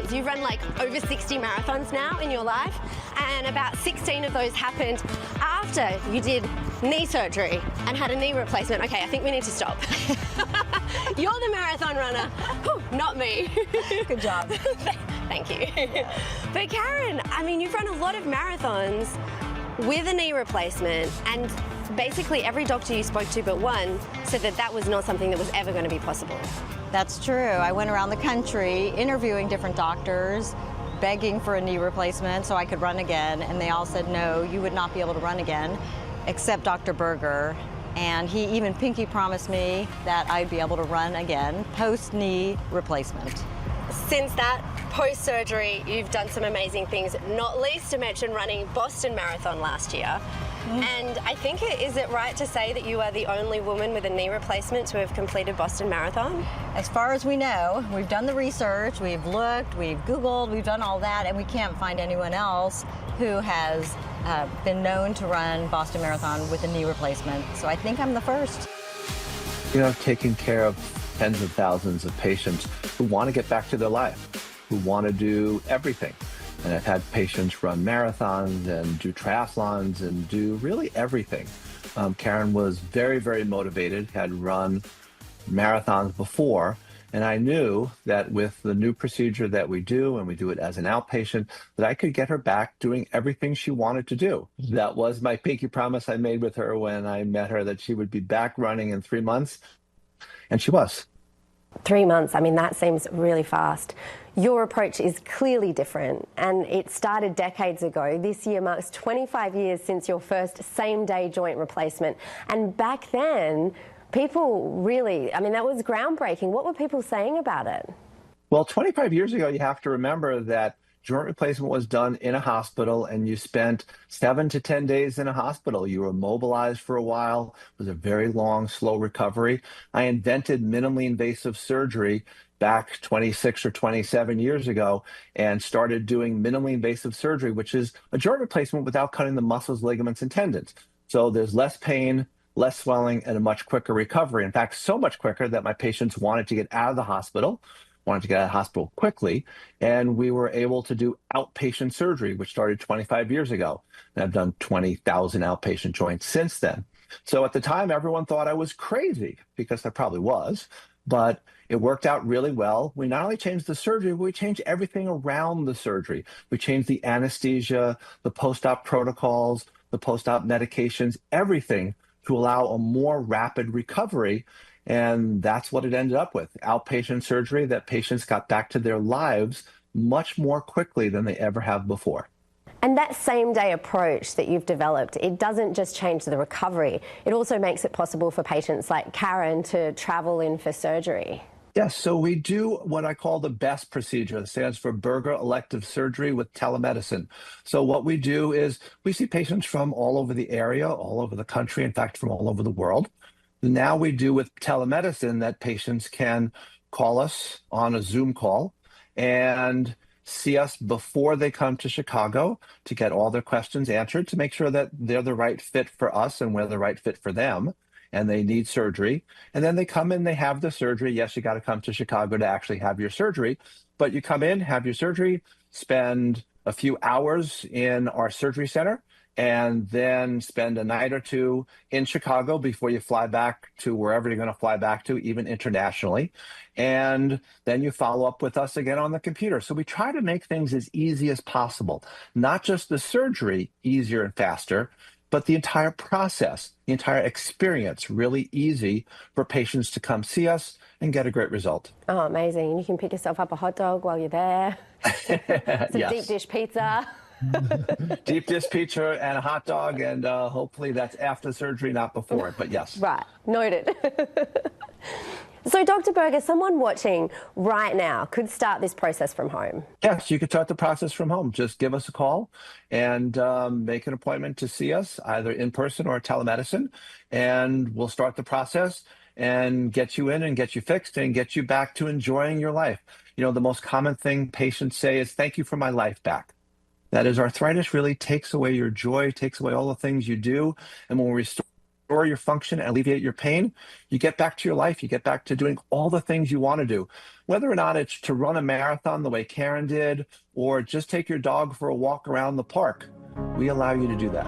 marathons. You've run like over 60 marathons now in your life, and about 16 of those happened after you did knee surgery and had a knee replacement. Okay, I think we need to stop. You're the marathon runner, not me. Good job. Thank you. But Caryn, I mean, you've run a lot of marathons with a knee replacement, and basically every doctor you spoke to but one said that that was not something that was ever going to be possible. That's true. I went around the country interviewing different doctors, begging for a knee replacement so I could run again, and they all said, no, you would not be able to run again, except Dr. Berger. And he even pinky promised me that I'd be able to run again post-knee replacement. Since that post-surgery, you've done some amazing things, not least to mention running Boston Marathon last year. And I think, is it right to say that you are the only woman with a knee replacement to have completed Boston Marathon? As far as we know, we've done the research, we've looked, we've Googled, we've done all that, and we can't find anyone else who has been known to run Boston Marathon with a knee replacement. So I think I'm the first. You know, taking care of tens of thousands of patients who want to get back to their life, who want to do everything. And I've had patients run marathons and do triathlons and do really everything. Caryn was very, very motivated, had run marathons before, and I knew that with the new procedure that we do, and we do it as an outpatient, that I could get her back doing everything she wanted to do. That was my pinky promise I made with her when I met her, that she would be back running in 3 months, and she was. 3 months, I mean, that seems really fast. Your approach is clearly different, and it started decades ago. This year marks 25 years since your first same-day joint replacement. And back then, people really, I mean, that was groundbreaking. What were people saying about it? Well, 25 years ago, you have to remember that joint replacement was done in a hospital, and you spent 7 to 10 days in a hospital. You were immobilized for a while. It was a very long, slow recovery. I invented minimally invasive surgery back 26 or 27 years ago and started doing minimally invasive surgery, which is a joint replacement without cutting the muscles, ligaments, and tendons. So there's less pain, less swelling, and a much quicker recovery. In fact, so much quicker that my patients wanted to get out of the hospital, wanted to get out of the hospital quickly, and we were able to do outpatient surgery, which started 25 years ago. And I've done 20,000 outpatient joints since then. So at the time, everyone thought I was crazy, because I probably was, but it worked out really well. We not only changed the surgery, but we changed everything around the surgery. We changed the anesthesia, the post-op protocols, the post-op medications, everything to allow a more rapid recovery. And that's what it ended up with, outpatient surgery that patients got back to their lives much more quickly than they ever have before. And that same-day approach that you've developed, it doesn't just change the recovery, it also makes it possible for patients like Caryn to travel in for surgery. Yes, so we do what I call the BEST procedure. It stands for Berger Elective Surgery with Telemedicine. So what we do is we see patients from all over the area, all over the country, in fact, from all over the world. Now we do with telemedicine that patients can call us on a Zoom call and see us before they come to Chicago to get all their questions answered, to make sure that they're the right fit for us and we're the right fit for them, and they need surgery. And then they come in, they have the surgery. Yes, you got to come to Chicago to actually have your surgery, but you come in, have your surgery, spend a few hours in our surgery center, and then spend a night or two in Chicago before you fly back to wherever you're going to fly back to, even internationally. And then you follow up with us again on the computer. So we try to make things as easy as possible, not just the surgery easier and faster, but the entire process, the entire experience really easy for patients to come see us and get a great result. Oh, amazing. You can pick yourself up a hot dog while you're there, some Yes. deep dish pizza. Deep dish pizza and a hot dog, and hopefully that's after surgery, not before, but yes. Right, noted. So, Dr. Berger, someone watching right now could start this process from home. Yes, you could start the process from home. Just give us a call and make an appointment to see us, either in person or telemedicine, and we'll start the process and get you in and get you fixed and get you back to enjoying your life. You know, the most common thing patients say is, "Thank you for my life back." That is, arthritis really takes away your joy, takes away all the things you do. And when we restore restore your function and alleviate your pain, you get back to your life. You get back to doing all the things you want to do, whether or not it's to run a marathon the way Caryn did, or just take your dog for a walk around the park. We allow you to do that.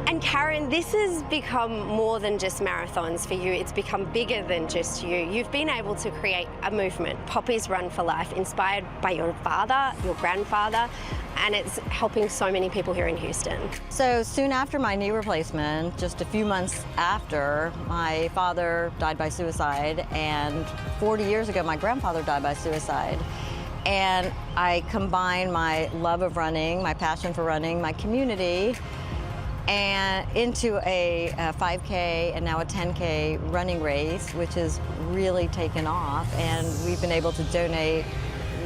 And Caryn, this has become more than just marathons for you. It's become bigger than just you. You've been able to create a movement, Poppy's Run for Life, inspired by your father, your grandfather, and it's helping so many people here in Houston. So soon after my knee replacement, just a few months after, my father died by suicide, and 40 years ago, my grandfather died by suicide. And I combined my love of running, my passion for running, my community, and into a 5K and now a 10K running race, which has really taken off. And we've been able to donate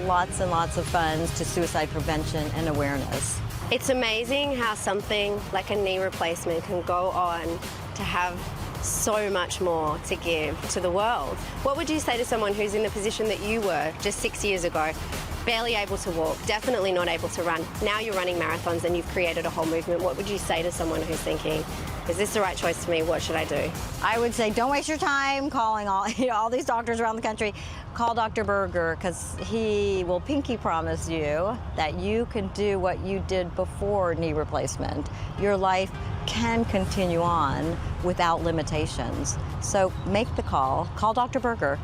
lots and lots of funds to suicide prevention and awareness. It's amazing how something like a knee replacement can go on to have so much more to give to the world. What would you say to someone who's in the position that you were just 6 years ago? Barely able to walk, definitely not able to run. Now you're running marathons and you've created a whole movement. What would you say to someone who's thinking, is this the right choice for me? What should I do? I would say don't waste your time calling all these doctors around the country. Call Dr. Berger, because he will pinky promise you that you can do what you did before knee replacement. Your life can continue on without limitations. So make the call. Call Dr. Berger.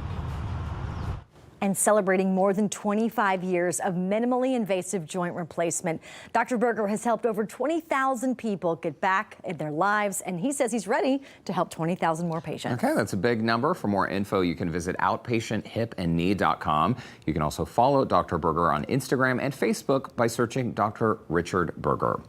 And celebrating more than 25 years of minimally invasive joint replacement, Dr. Berger has helped over 20,000 people get back in their lives, and he says he's ready to help 20,000 more patients. Okay, that's a big number. For more info, you can visit outpatienthipandknee.com. You can also follow Dr. Berger on Instagram and Facebook by searching Dr. Richard Berger.